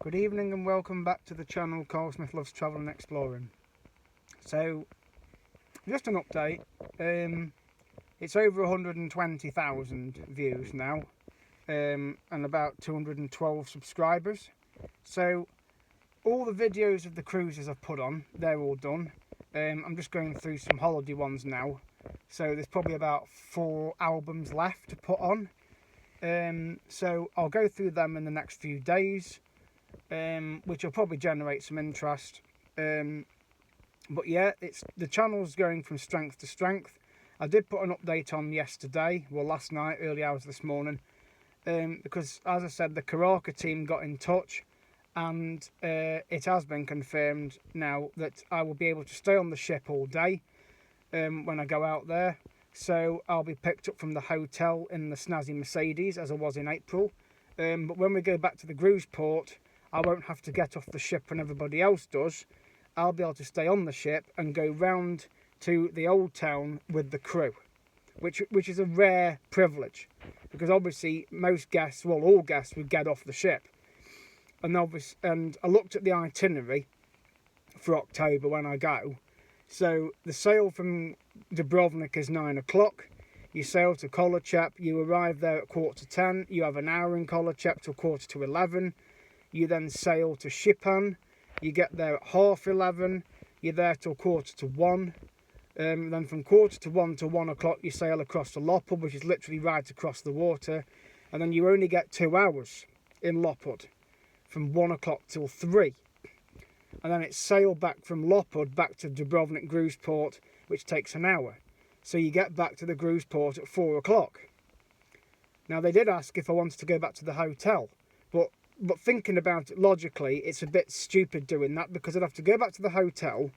Good evening and welcome back to the channel Carl Smith Loves Travel and Exploring. So, just an update. It's over 120,000 views now and about 212 subscribers. So, all the videos of the cruises I've put on, they're all done. I'm just going through some holiday ones now. So, there's probably about 4 albums left to put on. So, I'll go through them in the next few days. Which will probably generate some interest. But yeah, the channel's going from strength to strength. I did put an update on yesterday, well last night, early hours this morning, because as I said, the Karaka team got in touch, and it has been confirmed now that I will be able to stay on the ship all day when I go out there. So I'll be picked up from the hotel in the snazzy Mercedes as I was in April. But when we go back to the cruise port, I won't have to get off the ship when everybody else does. I'll be able to stay on the ship and go round to the old town with the crew, which is a rare privilege, because obviously most guests, well all guests, would get off the ship. And I looked at the itinerary for October when I go. So the sail from Dubrovnik is 9 o'clock. You sail to Kolochap, you arrive there at 10:15. You have an hour in Kolochap till 11:15. You then sail to Shipan. You get there at 11:30. You're there till 1:45. Then from 1:45 to 1 o'clock you sail across to Lopud, which is literally right across the water. And then you only get 2 hours in Lopud, from 1 o'clock till 3. And then it's sail back from Lopud back to Dubrovnik Cruise Port, which takes an hour. So you get back to the cruise port at 4 o'clock. Now they did ask if I wanted to go back to the hotel, but thinking about it logically, it's a bit stupid doing that, because I'd have to go back to the hotel,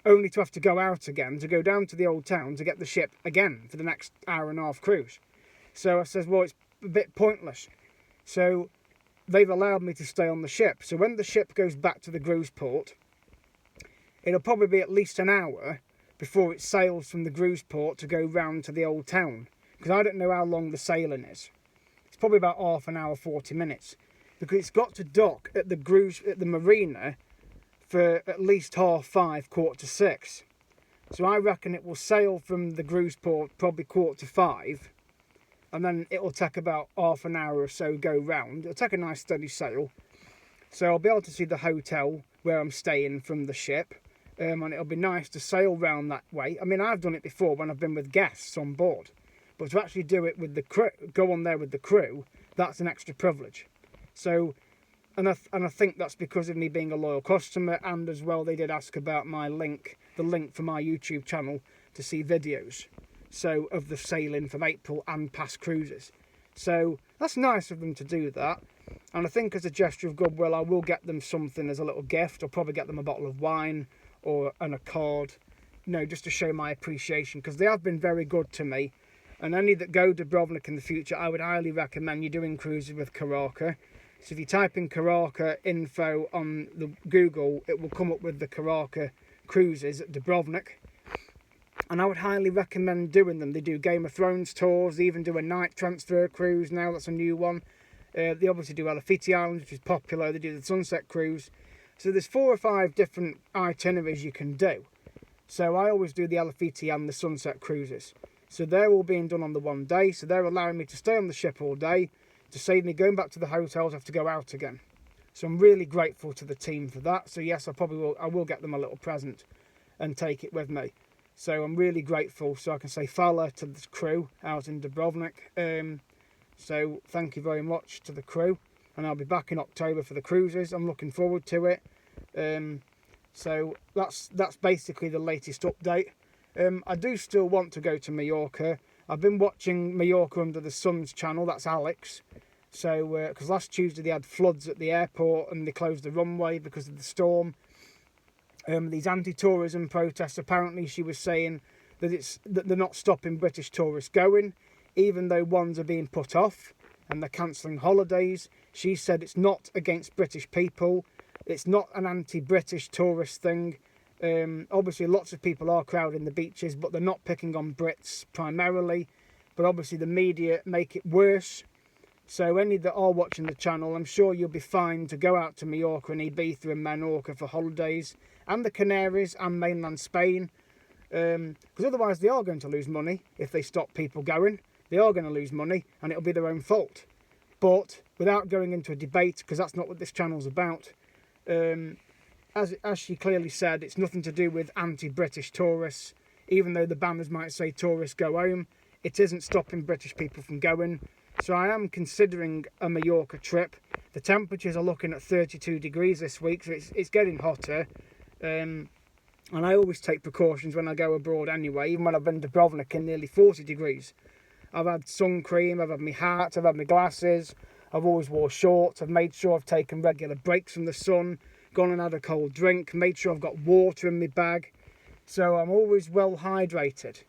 only to have to go out again, to go down to the old town to get the ship again for the next hour and a half cruise. So I says, well, it's a bit pointless. So they've allowed me to stay on the ship. So when the ship goes back to the cruise port, it'll probably be at least an hour before it sails from the cruise port to go round to the old town, because I don't know how long the sailing is. It's probably about half an hour, 40 minutes. Because it's got to dock at the marina for at least 5:30, 5:45. So I reckon it will sail from the cruise port probably 4:45, and then it'll take about half an hour or so go round. It'll take a nice steady sail. So I'll be able to see the hotel where I'm staying from the ship, and it'll be nice to sail round that way. I mean, I've done it before when I've been with guests on board, but to actually do it with the crew, go on there with the crew, that's an extra privilege. So, and I think that's because of me being a loyal customer, and as well they did ask about the link for my YouTube channel to see videos, so of the sailing from April and past cruises. So that's nice of them to do that, and I think as a gesture of goodwill I will get them something as a little gift. I'll probably get them a bottle of wine and a card, just to show my appreciation, because they have been very good to me. And any that go to Dubrovnik in the future, I would highly recommend you doing cruises with Karaka. So if you type in Karaka info on the Google, it will come up with the Karaka cruises at Dubrovnik. And I would highly recommend doing them. They do Game of Thrones tours, they even do a night transfer cruise now, that's a new one. They obviously do Elefiti Island, which is popular. They do the Sunset Cruise. So there's 4 or 5 different itineraries you can do. So I always do the Elefiti and the Sunset Cruises. So they're all being done on the one day. So they're allowing me to stay on the ship all day, to save me going back to the hotels, have to go out again. So I'm really grateful to the team for that. So yes, I will get them a little present and take it with me. So I'm really grateful. So I can say fala to the crew out in Dubrovnik. So thank you very much to the crew. And I'll be back in October for the cruises. I'm looking forward to it. So that's basically the latest update. I do still want to go to Mallorca. I've been watching Mallorca under the Sun's channel, that's Alex. So, because last Tuesday they had floods at the airport and they closed the runway because of the storm. These anti-tourism protests, apparently she was saying that they're not stopping British tourists going, even though ones are being put off and they're cancelling holidays. She said it's not against British people. It's not an anti-British tourist thing. Obviously lots of people are crowding the beaches, but they're not picking on Brits primarily. But obviously the media make it worse. So any that are watching the channel, I'm sure you'll be fine to go out to Mallorca and Ibiza and Menorca for holidays, and the Canaries and mainland Spain, because otherwise they are going to lose money if they stop people going. They are going to lose money, and it'll be their own fault. But without going into a debate, because that's not what this channel's about, as she clearly said, it's nothing to do with anti-British tourists. Even though the banners might say tourists go home, it isn't stopping British people from going. So I am considering a Mallorca trip. The temperatures are looking at 32 degrees this week, so it's getting hotter. And I always take precautions when I go abroad anyway, even when I've been to Dubrovnik in nearly 40 degrees. I've had sun cream, I've had my hat, I've had my glasses, I've always wore shorts, I've made sure I've taken regular breaks from the sun, gone and had a cold drink, made sure I've got water in my bag. So I'm always well hydrated.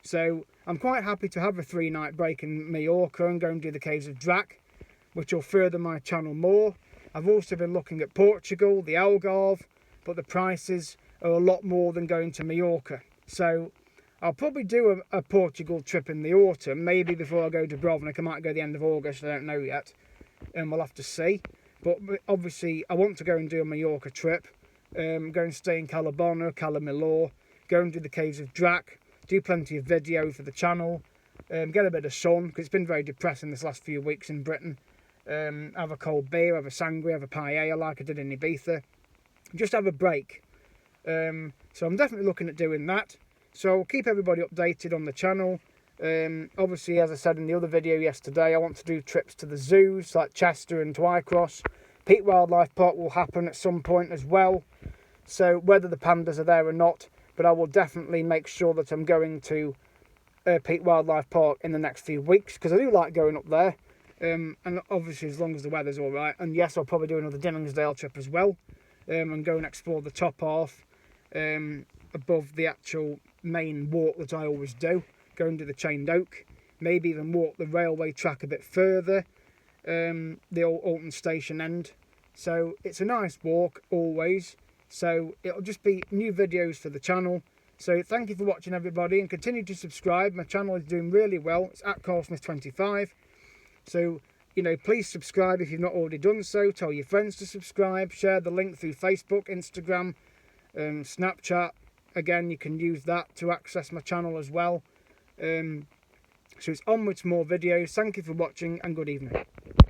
So I'm quite happy to have a 3-night break in Mallorca and go and do the Caves of Drac, which will further my channel more. I've also been looking at Portugal, the Algarve, but the prices are a lot more than going to Mallorca. So I'll probably do a Portugal trip in the autumn, maybe before I go to Dubrovnik. I might go the end of August, I don't know yet, and we'll have to see. But obviously I want to go and do a Mallorca trip, go and stay in Calabona, Cala Milor, go and do the Caves of Drac, do plenty of video for the channel, get a bit of sun, because it's been very depressing this last few weeks in Britain. Have a cold beer, have a sangria, have a paella like I did in Ibiza. Just have a break. So I'm definitely looking at doing that. So I'll keep everybody updated on the channel. Obviously, as I said in the other video yesterday, I want to do trips to the zoos like Chester and Twycross. Peak Wildlife Park will happen at some point as well. So whether the pandas are there or not, but I will definitely make sure that I'm going to Peak Wildlife Park in the next few weeks, because I do like going up there. And obviously as long as the weather's alright. And yes, I'll probably do another Dimmingsdale trip as well. And go and explore the top half above the actual main walk that I always do. Go and do the Chained Oak, maybe even walk the railway track a bit further, the old Alton Station end. So it's a nice walk always. So it'll just be new videos for the channel. So thank you for watching, everybody, and continue to subscribe. My channel is doing really well. It's at CarlSmith25. So, you know, please subscribe if you've not already done so. Tell your friends to subscribe. Share the link through Facebook, Instagram, Snapchat. Again, you can use that to access my channel as well. So it's onwards more videos. Thank you for watching, and good evening.